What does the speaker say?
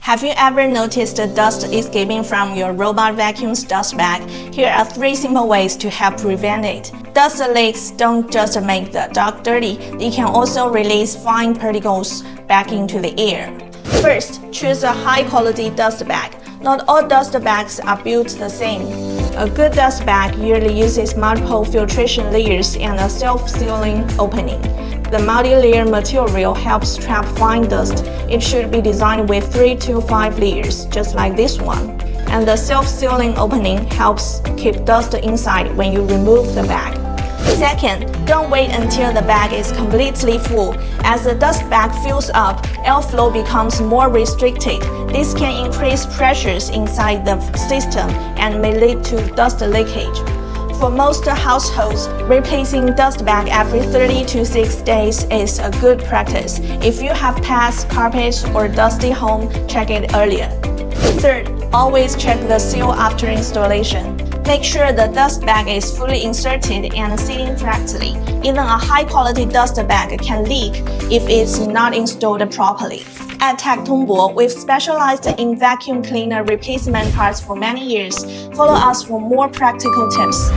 Have you ever noticed the dust escaping from your robot vacuum's dust bag? Here are 3 simple ways to help prevent it. Dust leaks don't just make the dog dirty, they can also release fine particles back into the air. First, choose a high-quality dust bag. Not all dust bags are built the same. A good dust bag usually uses multiple filtration layers and a self-sealing opening. The multi-layer material helps trap fine dust. It should be designed with 3 to 5 layers, just like this one. And the self-sealing opening helps keep dust inside when you remove the bag. Second, don't wait until the bag is completely full. As the dust bag fills up, airflow becomes more restricted. This can increase pressures inside the system and may lead to dust leakage. For most households, replacing dust bag every 30 to 6 days is a good practice. If you have pets, carpets, or dusty home, check it earlier. Third, always check the seal after installation. Make sure the dust bag is fully inserted and sealing correctly. Even a high-quality dust bag can leak if it's not installed properly. At techTongBo, we've specialized in vacuum cleaner replacement parts for many years. Follow us for more practical tips.